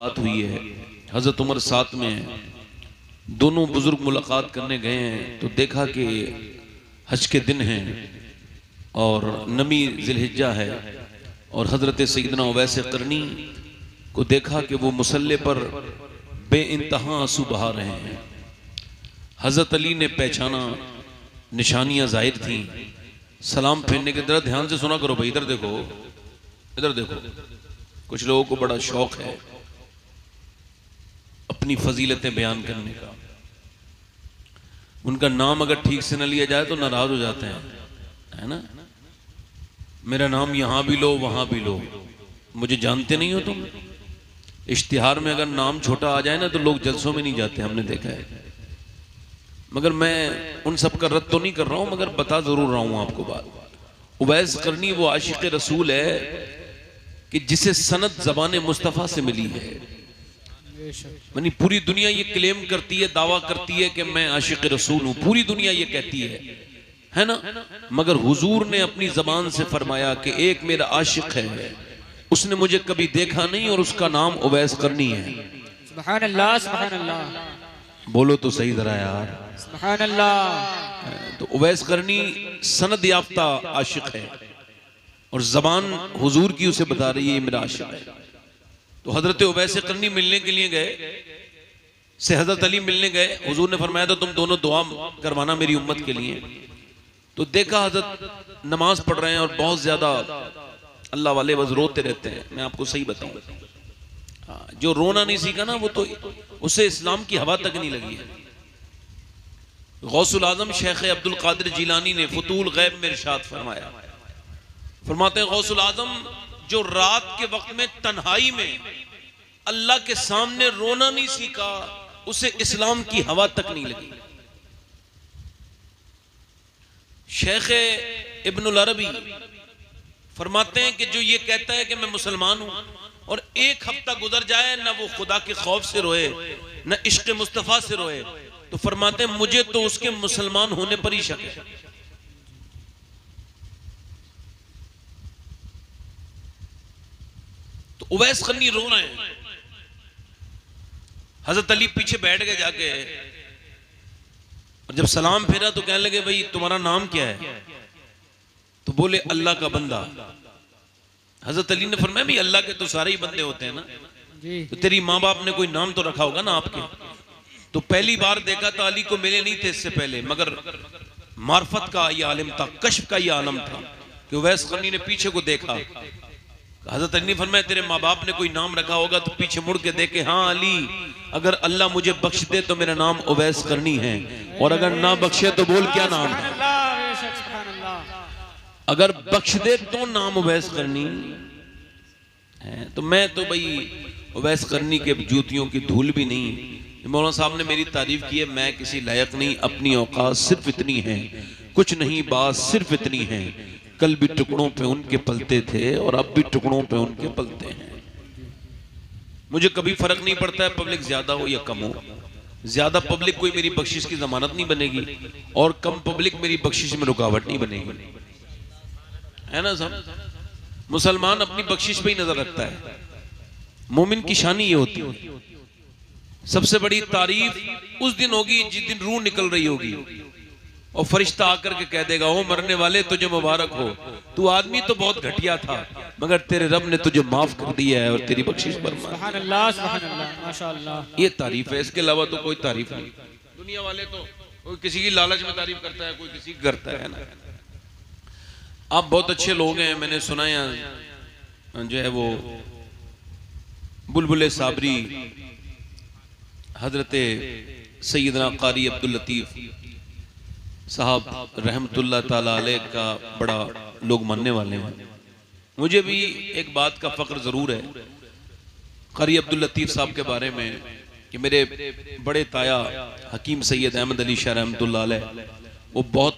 बात हुई है, हज़रत उमर साथ में है, दोनों बुजुर्ग मुलाकात करने गए हैं तो देखा कि हज के दिन हैं और नमी ज़िलहिज्जा है और हज़रत सैयदना उवैस क़रनी को देखा कि वो मुसल्ले पर बेइंतहा आंसू बहा रहे हैं। हज़रत अली ने पहचाना, निशानियां जाहिर थी, सलाम फेरने के तरह ध्यान से सुना करो भाई, इधर देखो, इधर देखो। कुछ लोगों को बड़ा शौक है अपनी फजीलतें बयान करने का, उनका नाम अगर ठीक से न लिया जाए तो नाराज हो जाते हैं, है ना। मेरा नाम यहां भी लो वहां भी लो, मुझे जानते नहीं हो तुम। इश्तिहार में अगर नाम छोटा आ जाए ना तो लोग जलसों में नहीं जाते, हमने देखा है। मगर मैं उन सब का रद्द तो नहीं कर रहा हूं, मगर बता जरूर रहा हूं आपको बात। उवैस क़रनी वो आशिक़ रसूल है कि जिसे सनद ज़बान मुस्तफ़ा से मिली है। यानी पूरी दुनिया ये क्लेम करती है, दावा करती है कि मैं आशिक़ रसूल हूं, पूरी दुनिया ये कहती है ना। मगर हुजूर ने अपनी ज़बान से फरमाया कि एक मेरा आशिक़ है, उसने मुझे कभी देखा नहीं और उसका नाम उवैस क़रनी है। सुभान अल्लाह, सुभान अल्लाह। बोलो तो सही जरा यार, सुभान अल्लाह। तो उवैस क़रनी सनद याफ्ता आशिक़ है और ज़बान हुजूर की उसे बता रही है ये मेरा आशिक़ है। तो हज़रत उवैस क़रनी मिलने के लिए गए, से हज़रत अली मिलने गए। हुजूर ने फरमाया था तुम दोनों दुआ करवाना मेरी उम्मत के लिए। तो देखा हज़रत नमाज पढ़ रहे हैं और बहुत ज्यादा अल्लाह वाले बस रोते रहते हैं। मैं आपको सही बताऊं, जो रोना नहीं सीखा ना वो तो उसे इस्लाम की हवा तक नहीं लगी है। गौसुल आजम शेख अब्दुल कादिर जिलानी ने फुतूल गैब में इरशाद फरमाया, फरमाते हैं गौसुल आजम जो रात के वक्त में तन्हाई में अल्लाह के सामने रोना नहीं सीखा उसे इस्लाम की हवा तक नहीं लगी। शेख इब्नुल अरबी फरमाते हैं कि जो ये कहता है कि मैं मुसलमान हूं और एक हफ्ता गुजर जाए ना वो खुदा के खौफ से रोए न इश्क मुस्तफा से रोए, तो फरमाते हैं मुझे तो उसके मुसलमान होने पर ही शक है। तो उवैस क़रनी रो रहे हैं। हजरत अली पीछे बैठ गए जाके, और जब सलाम फेरा तो कहने लगे भाई तुम्हारा नाम क्या है? तो बोले अल्लाह का बंदा। हजरत अली ने फरमाया भाई अल्लाह के तो सारे ही बंदे होते हैं ना, तो तेरी माँ बाप ने कोई नाम तो रखा होगा ना आपके। तो पहली बार देखा था अली को मिले नहीं थे इससे पहले, मगर मार्फत का ये आलिम था, कश्फ का ये आलम था कि उवैस क़रनी ने पीछे को देखा। हजरत अली ने फरमाया तेरे माँ बाप ने कोई नाम रखा होगा, तो पीछे मुड़ के देखे, हाँ अली अगर अल्लाह मुझे बख्श दे तो मेरा नाम उवैस क़रनी है, और अगर ना बख्शे तो बोल क्या नाम है। अगर बख्श दे तो नाम उवैस क़रनी है। तो मैं तो भाई उवैस क़रनी के जूतियों की धूल भी नहीं। मौलाना साहब ने मेरी तारीफ की है, मैं किसी लायक नहीं, अपनी औकात सिर्फ इतनी है, कुछ नहीं बात सिर्फ इतनी है, कल भी टुकड़ों पे उनके पलते थे और अब भी टुकड़ों पे उनके पलते हैं। मुझे कभी फर्क नहीं पड़ता है पब्लिक ज्यादा हो या कम हो, ज्यादा पब्लिक कोई मेरी बख्शिश की जमानत नहीं बनेगी और कम पब्लिक मेरी बख्शिश में रुकावट नहीं बनेगी, है ना साहब। मुसलमान अपनी बख्शिश पे ही नजर रखता है। मोमिन की शानी ये होती है, सबसे बड़ी तारीफ उस दिन होगी जिस दिन रूह निकल रही होगी और फरिश्ता आकर के कह देगा ओ मरने वाले तुझे मुबारक हो, तू आदमी तो बहुत घटिया था मगर तेरे रब ने तुझे माफ कर दिया है और तेरी बख्शिश पर सुभान अल्लाह, सुभान अल्लाह, माशाअल्लाह। ये तारीफ है, इसके अलावा तो कोई तारीफ नहीं। दुनिया वाले तो कोई किसी की लालच में तारीफ करता है, कोई किसी की करता है ना। आप बहुत अच्छे लोग हैं, मैंने सुना है जो है वो बुलबुल साबरी हजरत सैयदना कारी अब्दुल लतीफ साहब रहमतुल्लाह ताला अलैह का बड़ा लोग मानने वाले हैं। मुझे भी एक बात का फख्र जरूर है कारी अब्दुल लतीफ साहब के बारे में कि मेरे बड़े ताया हकीम सैयद अहमद अली शाह रहमतुल्लाह अलैह वो बहुत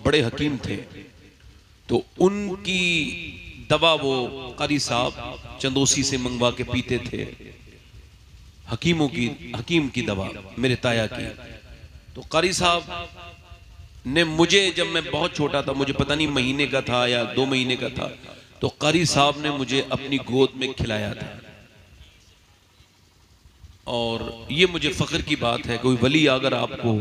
बड़े हकीम थे। तो उनकी दवा वो कारी साहब चंदोसी से मंगवा के पीते थे, हकीम की दवा मेरे ताया की। तो कारी साहब ने मुझे, जब मैं बहुत छोटा था, मुझे पता नहीं महीने का था या 2 महीने का था, तो कारी साहब ने मुझे अपनी गोद में खिलाया था। और ये मुझे फख्र की बात है, कोई वली अगर आपको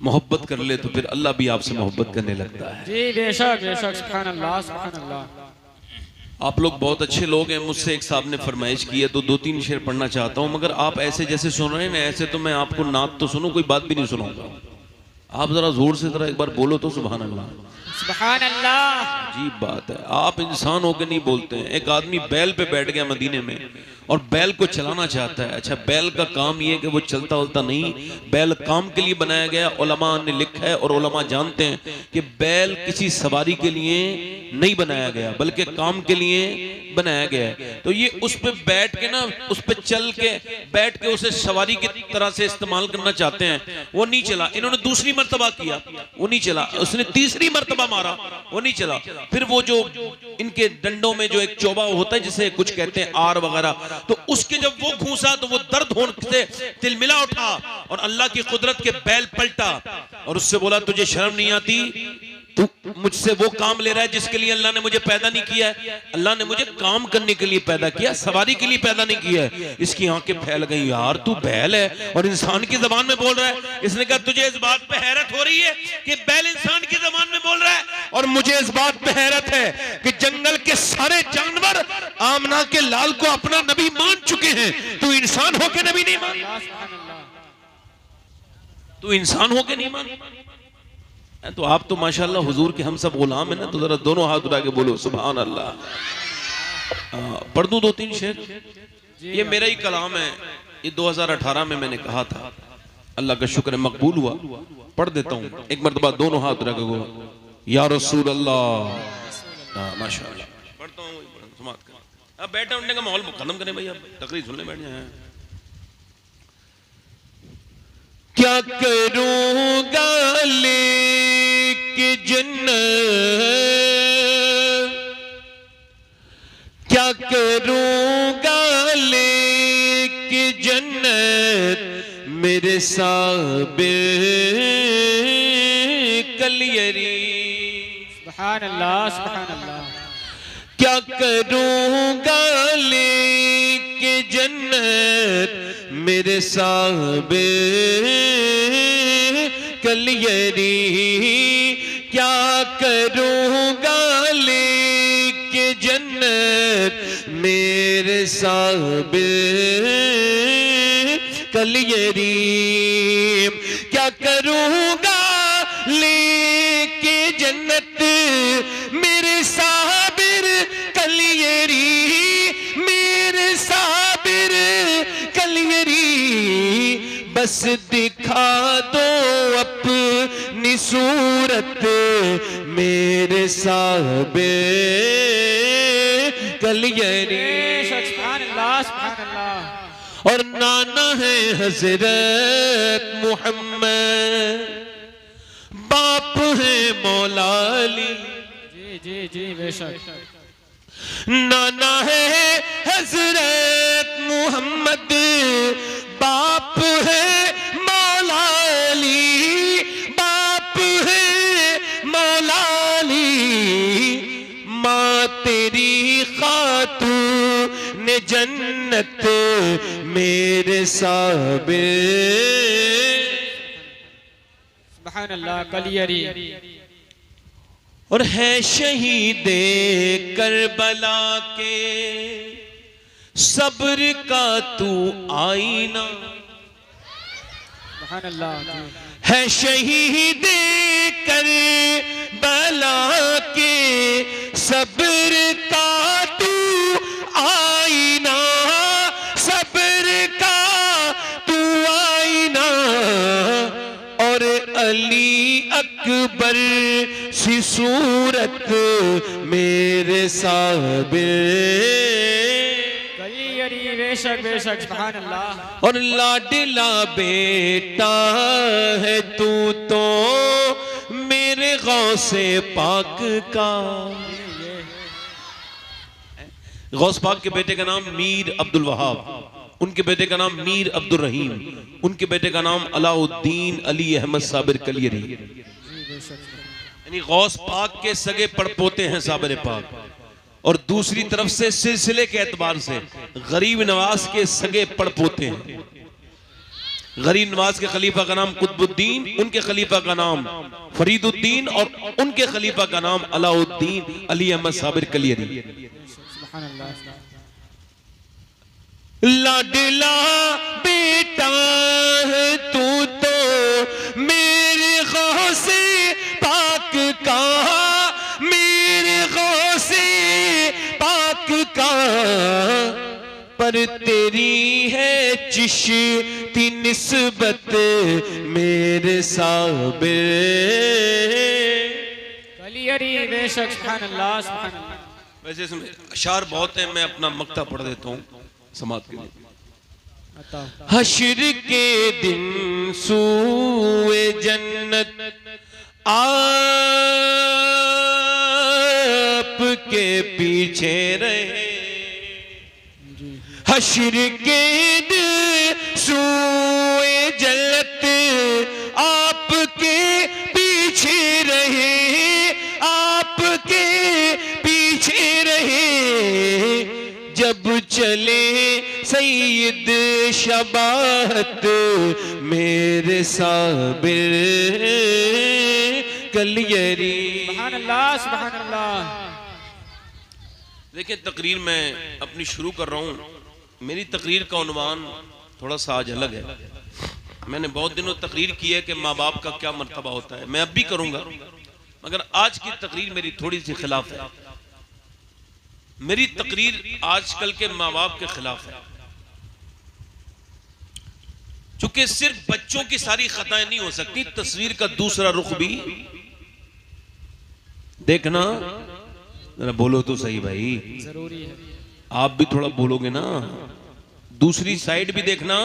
मोहब्बत कर ले तो फिर अल्लाह भी आपसे मोहब्बत करने लगता है। जी बेशक बेशक, सुभान अल्लाह सुभान अल्लाह। आप लोग बहुत अच्छे लोग हैं। मुझसे एक साहब ने फरमाइश की है तो 2-3 शेर पढ़ना चाहता हूँ, मगर आप ऐसे जैसे सुन रहे हैं ना, ऐसे तो मैं आपको नात तो सुनूं, कोई बात भी नहीं सुनाऊंगा। आप जरा जोर से जरा एक बार बोलो तो सुभान अल्लाह। सुभान अल्लाह। अजीब बात है, आप इंसान होकर नहीं बोलते हैं। एक आदमी बैल पे बैठ गया मदीने में और बैल को चलाना चाहता है। अच्छा, बैल का काम ये है कि वो चलता उलता नहीं, बैल काम के लिए बनाया गया। उलमा ने लिखा है और उलमा जानते हैं कि बैल किसी सवारी के लिए नहीं बनाया गया बल्कि काम के लिए बनाया गया है। तो ये उस पे बैठ के ना, उस पे चल के बैठ के उसे सवारी की तरह से इस्तेमाल करना चाहते हैं, वो नहीं चला। इन्होंने दूसरी मर्तबा किया, वो नहीं चला। उसने तीसरी मर्तबा मारा, वो नहीं चला। फिर वो जो इनके डंडों में जो एक चौबा होता है जिसे कुछ कहते हैं आर वगैरह, तो उसके जब वो घूसा तो वो दर्द होने से तिलमिला उठा और अल्लाह की कुदरत के बैल पलटा और उससे बोला, तुझे शर्म नहीं आती? तू मुझसे वो काम ले रहा है जिसके लिए अल्लाह ने मुझे पैदा नहीं किया है। अल्लाह ने मुझे काम करने के लिए पैदा किया, सवारी के लिए पैदा नहीं किया है। इसकी आंखें फैल गई, यार तू बैल है और इंसान की जबान में बोल रहा है। इसने कहा, तुझे इस बात पे हैरत हो रही है कि बैल इंसान की जबान में बोल रहा है, और मुझे इस बात पे हैरत है कि जंगल के सारे जानवर आमना के लाल को अपना नबी मान चुके हैं, तू इंसान होके नबी नहीं मान, तू इंसान होके नहीं मान। तो आप तो माशाल्लाह हुजूर के हम सब गुलाम है ना, तो जरा दोनों हाथ उठा के बोलो सुभान अल्लाह। पढ़ दूं 2-3 शेर? ये मेरा ही कलाम है, ये 2018 में मैंने कहा था, अल्लाह का शुक्र है मकबूल हुआ। पढ़ देता हूँ एक मरतबा, दोनों हाथ उठा के बोलो या रसूल अल्लाह। माशाल्लाह पढ़ता हूँ, समाप्त कर। अब बैठे उठने का माहौल खत्म करें भाई, अब तकरीर सुनने बैठ जाए। क्या करूंगा लेके जन्नत, क्या करूंगा लेके जन्नत, मेरे साबिर कलियरी। सुभान अल्लाह सुभान अल्लाह। क्या करूंगा लेके जन्नत, मेरे साबिर कलियरी। क्या करूंगा लेके जन्नत, मेरे साबिर कलियरी। क्या करूंगा लेके जन्नत, मेरे साबिर कलियरी, मेरे साबिर कलियरी। बस दिखा दो अपनी सूरत, मेरे साबिर कलियरी। सुभान अल्लाह सुभान अल्लाह। और नाना है हजरत मोहम्मद, बाप है मौला अली। जी जी जी बेशक। नाना है हजरत मोहम्मद, बाप है मौला अली, बाप है मौला अली। माँ तेरी खातून जन्नत, मेरे साबिर। सुभान अल्लाह कलियरी। और है शहीदे करबला के सब्र का तू आईना। सुभान अल्लाह। है शहीदे करबला के सब्र का तू आईना, सब्र का तू आईना। और अली अकबर सी सूरत, मेरे साबिर कलियरी। बेशक बेशक सुभान अल्लाह। और लाडला बेटा है तू तो मेरे गौसे पाक का। गौस पाक के बेटे का नाम मीर अब्दुल वहाब, उनके बेटे का नाम मीर अब्दुल रहीम, उनके बेटे का नाम अलाउद्दीन अली अहमद साबिर कलियरी। यानी गौस पाक के सगे पड़पोते हैं साबिर पाक। और दूसरी तरफ से सिलसिले के एतबार से गरीब नवाज के सगे पड़पोते हैं। गरीब नवाज के खलीफा का नाम कुतुबुद्दीन, उनके खलीफा का नाम फरीदुद्दीन और उनके खलीफा का नाम अलाउद्दीन अली अहमद साबिर कलियरी। सुभान अल्लाह। लाडला बेटा है तू तो मेरे गौसे पाक का, मेरे गौसे पाक का, पर तेरी है चिश्ती निस्बत मेरे साबिर कलियरी। बेशक सुभान अल्लाह सुभान अल्लाह। वैसे इसमें अशार बहुत है, मैं अपना मक्ता पढ़ देता हूँ समाज के लिए। हश्र के दिन सूए जन्नत आपके पीछे रहे, हश्र के दिन सूए जन्नत आपके पीछे रहे, आपके पीछे रहे, जब चले सैयद शबाहत मेरे साबिर कलियरी। सुभान अल्लाह सुभान अल्लाह। देखिए तकरीर मैं अपनी शुरू कर रहा हूँ। मेरी तकरीर का उन्वान थोड़ा सा आज अलग है। मैंने बहुत दिनों तकरीर की है कि माँ बाप का क्या मर्तबा होता है, मैं अब भी करूंगा, मगर आज की तकरीर मेरी थोड़ी सी खिलाफ है। मेरी तकरीर आजकल के माँ बाप के खिलाफ है। चूंकि सिर्फ बच्चों की सारी खताएं नहीं हो सकती, तस्वीर का दूसरा रुख भी देखना। जरा बोलो तो सही भाई, जरूरी है। आप भी थोड़ा बोलोगे ना, दूसरी साइड भी देखना।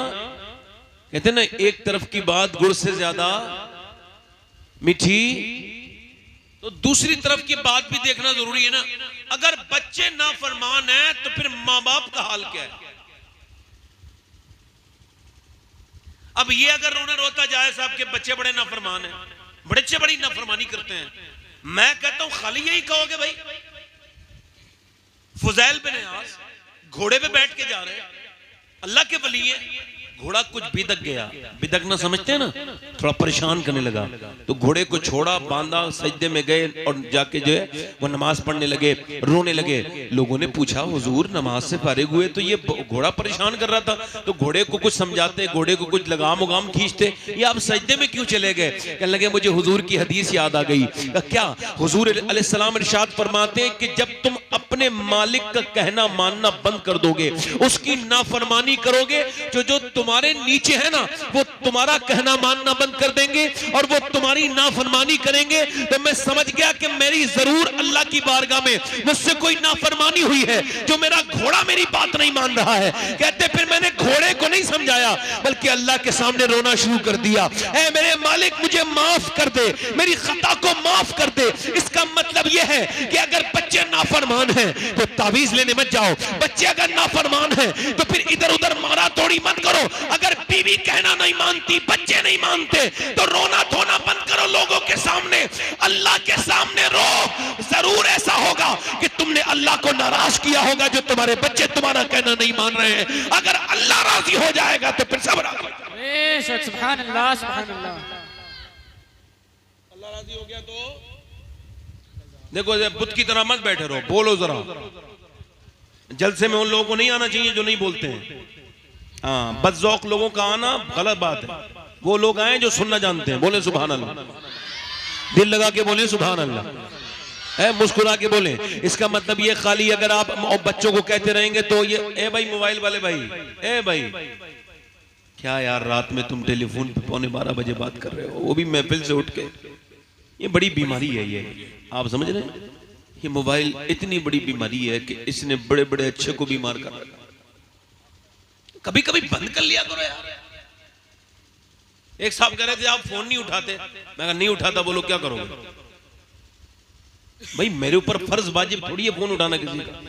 कहते ना एक तरफ की बात गुड़ से ज्यादा मीठी, तो दूसरी तरफ की बात भी देखना जरूरी है ना। अगर बच्चे नाफरमान हैं तो फिर मां बाप का हाल क्या है? अब ये अगर रोना रोता जाए साहब के बच्चे बड़े नाफरमान हैं, बच्चे बड़ी नाफरमानी करते हैं, मैं कहता हूं खाली यही कहोगे भाई फुजैल बिन यास घोड़े पे बैठ के जा रहे हैं, अल्लाह के वली है, घोड़ा कुछ बिदक गया, बिदकना समझते हैं ना, थोड़ा परेशान करने लगा, तो घोड़े को छोड़ा, बांधा, सजदे में गए और जाके जो है वो नमाज पढ़ने लगे, रोने लगे। लोगों ने पूछा हुजूर नमाज से फारिग हुए तो ये घोड़ा परेशान कर रहा था, तो घोड़े को कुछ समझाते, घोड़े को कुछ लगाम उगाम खींचते, ये आप सजदे में क्यों चले गए? कहने लगे मुझे हुजूर की हदीस याद आ गई। क्या? हुजूर अलैहिस्सलाम इरशाद फरमाते हैं कि जब तुम अपने मालिक का कहना मानना बंद कर दोगे, उसकी नाफरमानी करोगे, जो तुम्हारे नीचे है ना वो तुम्हारा कहना मानना बंद कर देंगे और वो तुम्हारी नाफरमानी करेंगे, तो मैं समझ गया कि मेरी जरूर अल्लाह की बारगाह में मुझसे कोई नाफरमानी हुई है, जो मेरा घोड़ा मेरी बात नहीं मान रहा है। कहते फिर मैंने घोड़े को नहीं समझाया बल्कि अल्लाह के सामने रोना शुरू कर दिया, ऐ मेरे मालिक मुझे माफ कर दे, मेरी खता को माफ कर दे। इसका मतलब यह है कि अगर बच्चे नाफरमान हैं तो तावीज लेने मत जाओ, बच्चे अगर नाफरमान हैं तो फिर इधर उधर मारा तोड़ी मत करो। अगर बीवी कहना नहीं मानती, बच्चे नहीं मानते, तो रोना धोना बंद करो लोगों के सामने, अल्लाह के सामने रो। जरूर ऐसा होगा कि तुमने अल्लाह को नाराज किया होगा जो तुम्हारे बच्चे तुम्हारा कहना नहीं मान रहे हैं। अगर अल्लाह राजी हो जाएगा तो फिर सब राजी। बेशक सुभान अल्लाह सुभान अल्लाह। अल्लाह राजी हो गया तो देखो बुत की तरह मत बैठे रहो, बोलो जरा। जलसे में उन लोगों को नहीं आना चाहिए जो नहीं बोलते हैं। हाँ, बदजौक लोगों का आना गलत बात है। वो लोग आए जो सुनना जानते हैं, बोले सुभान अल्लाह, दिल लगा के बोले सुभान अल्लाह, है मुस्कुरा के बोले। इसका मतलब ये खाली अगर आप बच्चों को कहते रहेंगे तो ये ए भाई मोबाइल वाले भाई, ए भाई क्या यार रात में तुम टेलीफोन पे 11:15 बजे बात कर रहे हो, वो भी महफिल से उठ के, ये बड़ी बीमारी है। ये आप समझ रहे हैं, ये मोबाइल इतनी बड़ी बीमारी है कि इसने बड़े बड़े अच्छे को बीमार कर रखा। कभी कभी बंद कर लिया करो यार। एक साहब कह रहे थे आप फोन नहीं उठाते, मैं कहा नहीं उठाता, बोलो क्या करोगे? भाई मेरे ऊपर फर्ज वाजिब थोड़ी है फोन उठाना किसी का।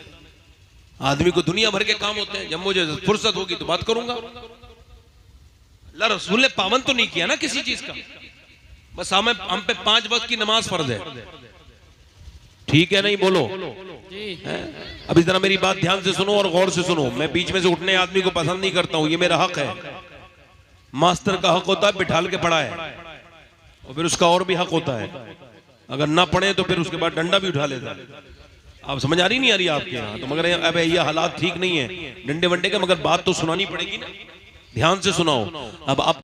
आदमी को दुनिया भर के काम होते हैं, जब मुझे फुर्सत होगी तो बात करूंगा। अल्लाह रसूल ने पाबंद तो नहीं किया ना किसी चीज का, बस हम पे 5 वक्त की नमाज फर्ज है, ठीक है नहीं बोलो। जी अभी जरा मेरी बात ध्यान से सुनो और गौर से सुनो। मैं बीच में से उठने आदमी को पसंद नहीं करता हूं, ये मेरा हक है। मास्टर का हक होता है बिठाल के पढ़ाए, और फिर उसका और भी हक होता है, अगर ना पढ़े तो फिर उसके बाद डंडा भी उठा लेता है। आप समझ आ रही नहीं आ रही आपके यहाँ? तो मगर अब ये हालात ठीक नहीं है डंडे वंडे के, मगर बात तो सुनानी पड़ेगी ना, ध्यान से सुनाओ। अब आप